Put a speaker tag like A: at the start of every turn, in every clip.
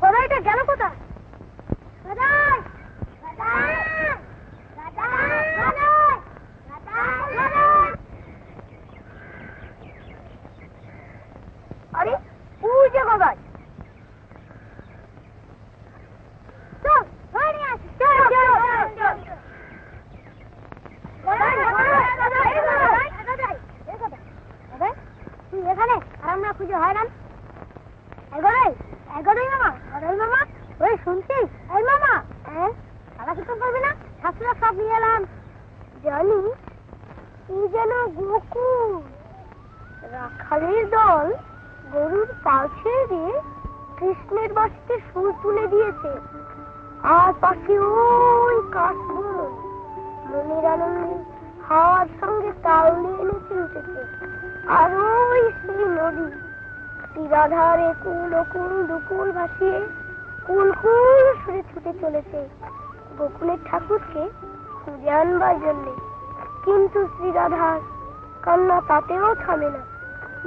A: গদাইটা গেল কোথায়? আরে ওই যে গদাই। চল ধরে নিয়ে আসি। তুই এখানে আর আমরা খুঁজে হয়রান। মামা ওই শুনছিস? এই মামা সারা কিছু করবি না? শাশুড়া সব নিয়ে এলাম। জানি কি যেন গোকুল রাখালের দল গরুর পাশে দিয়ে কৃষ্ণের বাসিতে সুর তুলে দিয়েছে। আর পাশে ওই কাশবন মনের আনন্দে হাওয়ার সঙ্গে তাল দিয়ে নেচে উঠেছে। আর ওই সেই নদী তীরাধারে কুল ও কুল দুকুল ভাসিয়ে কুল কুল সরে ছুটে চলেছে গোকুলের ঠাকুরকে খুঁজে আনবার জন্যে। কিন্তু শ্রীরাধার কান্না তাতেও থামে না।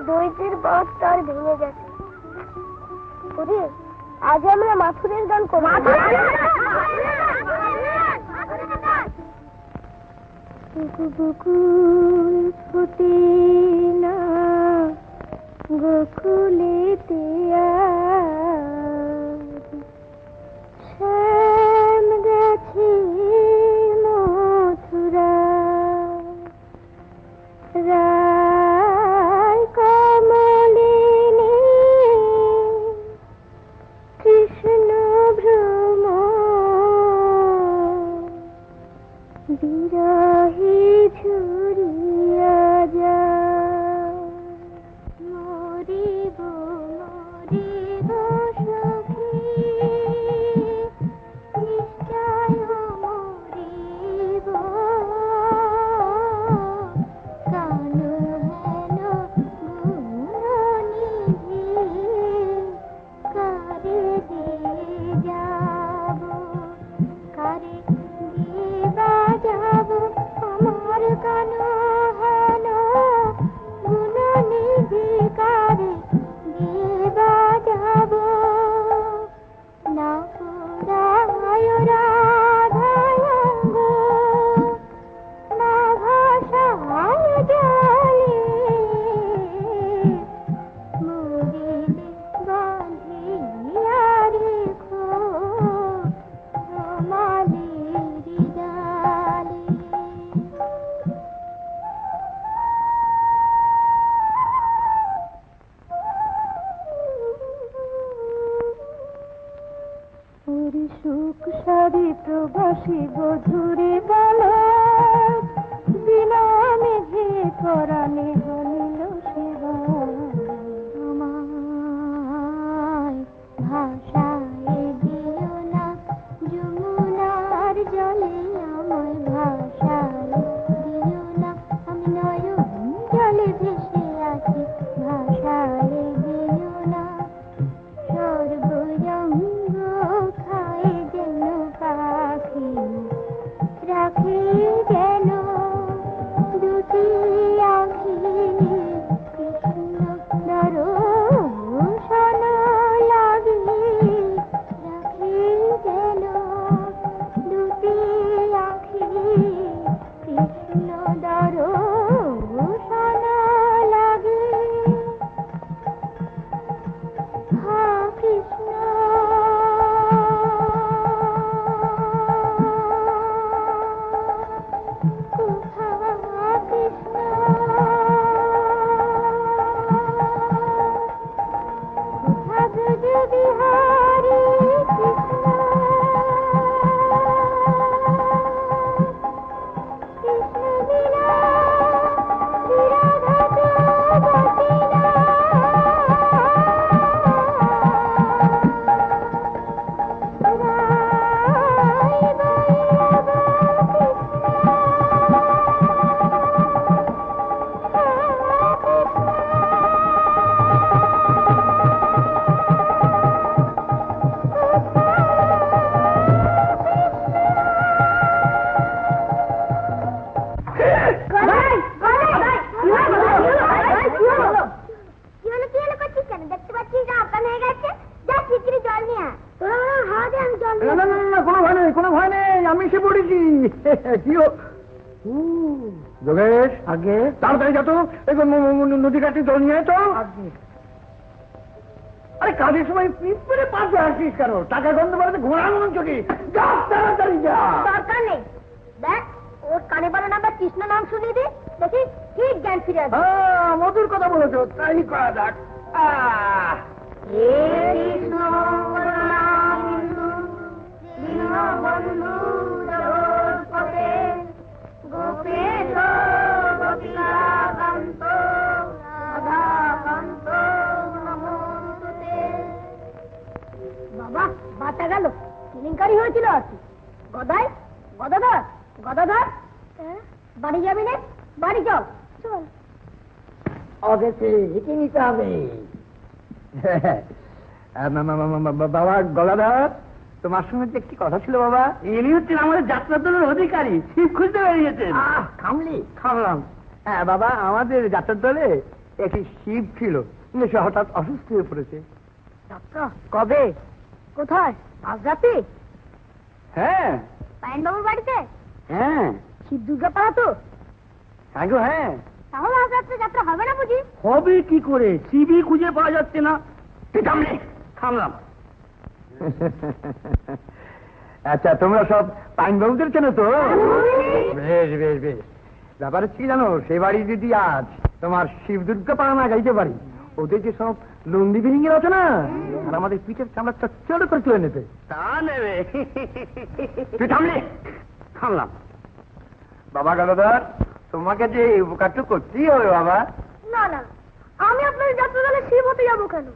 A: দৈত্যের বাঁধ তার ভেঙে গেছে। আজ আমরা মাথুরের গান করব। গোকুল ফুটে না গোকুলেতে শ্যাম গেছে মথুরা রায় কমলিনী কৃষ্ণ ভ্রম বিরহে ঝুরিয়া যা মরিব মরিব সখী নিশ্চয় মরিব কানু হেন গুণনিধি কারে দিয়ে যাব কারে দিয়ে বাজাব আমার কানু হেন গুণনিধি কারে দিয়ে বাজাব না পুরায় রাধায়ঙ্গ না ভাষায় জলে মরিলে বাঁধিয়া রেখো রমালের ডালে। ওরে সুখ সারি প্রবাসী বধুরে বলো বিনা মেঘে পরাণে হলিল সেবা আমায় ভাষায় দিও না যমুনার জলে আমায় ভাষায় দিও না আমি নয়ন জলে ভেসে আছি ভাষায় দিও না সর্বরঙ্গ খায় যেন পাখি রাখে যেন দুটি আঁখি না না না, কোনো ভয় নেই, কোনো ভয় নেই, আমি এসে পড়েছি। কি যোগেশ, আগে তাড়াতাড়ি যা তো, নদী কাছে জল নিয়ে তো। আরে কাজের সময় পিঁপড়ে পাশে আসিস কেন? টাকা গন্ধ বাড়াতে ঘোড়া মন চটি, যা তাড়াতাড়ি যা। দরকার নেই, দেখ ওর কানে বলে না, কৃষ্ণ নাম শুনিয়ে দি, দেখি ঠিক জ্ঞান ফিরে আসবে। মধুর কথা বলেছো, তাই করা যাক। কৃষ্ণ বন্ধু জগৎপতে গোপেশ গোপিকাকান্ত রাধাকান্ত নমস্তুতে। বাবা বাঁচা গেল, কেলেঙ্কারি হয়েছিল আর কি। গদাই, গদাধর, গদাধর, বাড়ি যাবি না? বাড়ি চল চল। অগেছে হেঁটে নিতে হবে। বাবা গদাধর, তোমার সঙ্গে যে একটি কথা ছিল বাবা। ইনি হচ্ছেন আমাদের যাত্রা দলের অধিকারী, শিব খুঁজতে বেরিয়েছেন। খামলি খামলাম। হ্যাঁ বাবা, আমাদের যাত্রার দলে একটি শিব ছিল, সে হঠাৎ অসুস্থ হয়ে পড়েছে। যাত্রা কবে? কোথায়? আজ রাতে। হ্যাঁ, পায়নবাবুর বাড়িতে। হ্যাঁ, শিব দুর্গা পাড়া তো। হ্যাঁ গো হ্যাঁ। তাহলে আজ রাত্রে যাত্রা হবে না বুঝি? হবে কি করে, শিবই খুঁজে পাওয়া যাচ্ছে না। থামলাম। আচ্ছা, তোমরা সব পাইনবাবুদের চেনো তো? বেশ বেশ বেশ। ব্যাপার কি জানো, সে বাড়ি যদি আজ তোমার শিব দুর্গা পাড়া না গাইতে পারি, ওদের যে সব লন্ডি বিরিং এর আছে না, আর আমাদের পিঠের চামড়া চচ্চড় করে তুলে নেবে। তা নেবে। তুই থামলি? থামলাম। বাবা গদাধর, তোমাকে যে এই উপকারটা করতেই হবে বাবা। না না, আমি আপনার যাত্রা দলে শিব হতে যাবো কেন?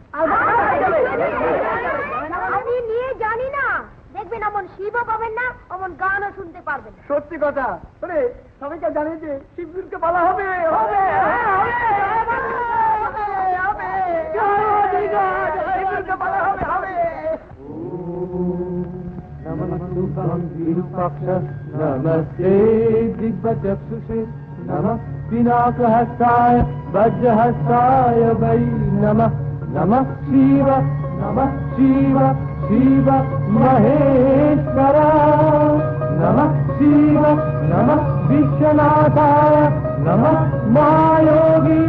A: আমি নিয়ে জানি না, দেখবেন এমন শিবও পাবেন না, এমন গানও শুনতে পারবেন। সত্যি কথা, সবাইকে জানি যে শিব দুর্গা পালা হবে।
B: नमस्ते दिग्वचक्षुषे नमः पिनाकहस्ताय वज्रहस्ताय वै नमः। नमः शिव शिव महेश्वर। नमः शिव नमः विश्वनाथाय नमः महायोगी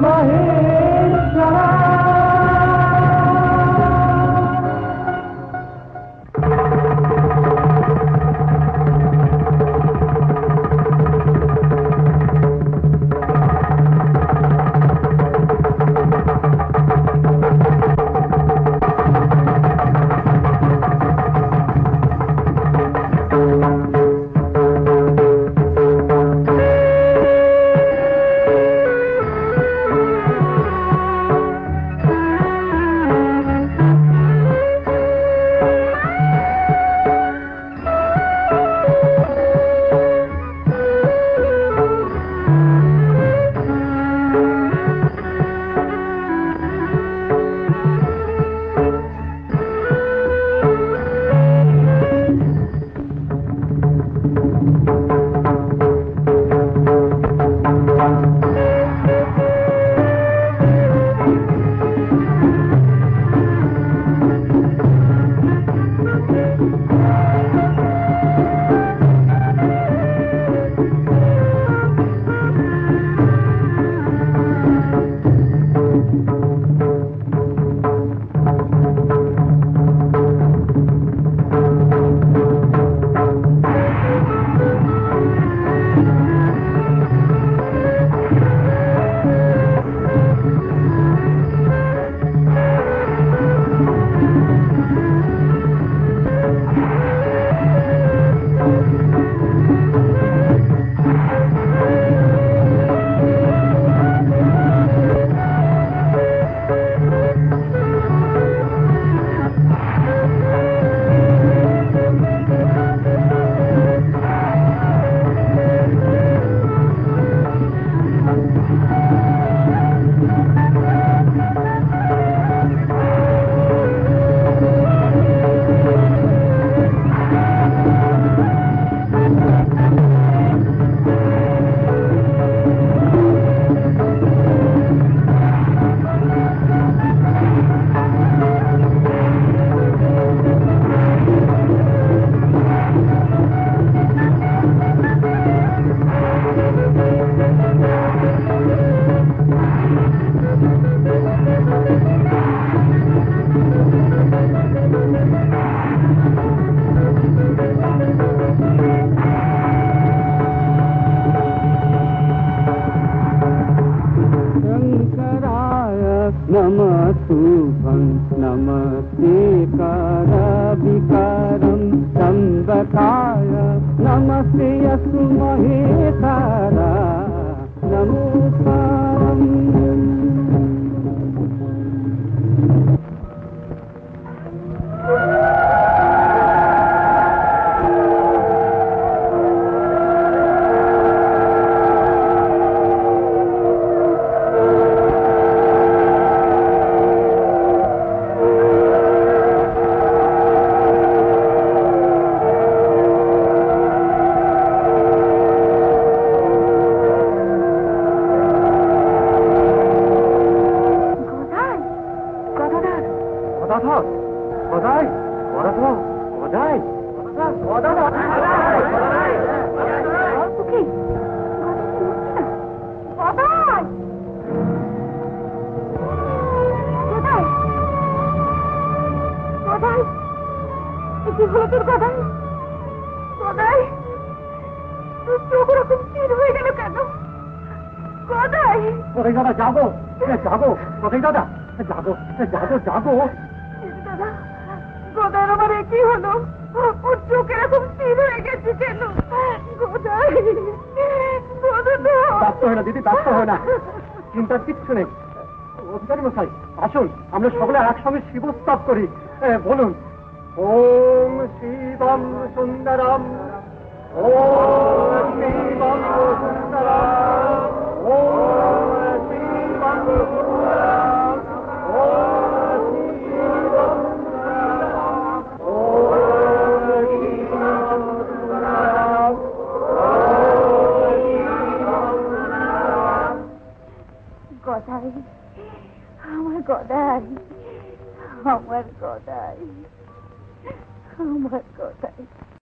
B: महेश्वर। विकारं संवकाय नमस्ते अस्तु महेशारा नमोकारम् जागो जागो कोথায় দাদা जागो जागो जागो
A: দাদা গোদার আমার কি হলো ওর চোখ এরকম স্থির হয়ে গেছে কেন গোদাই গোদা
B: ব্যস্ত হয় না দিদি ব্যস্ত হয় না চিন্তার কিচ্ছু নেই অধিকারী মশাই আসুন আমরা সকলে একসঙ্গে শিবস্তব করি বলুন ওম শিবম সুন্দরম ওম শিবম সুন্দরম ওম শিবম সুন্দরম ওম শিবম সুন্দরম ওম শিবম সুন্দরম
A: গদাই আমার গদাই আমার গদাই আমার গদাই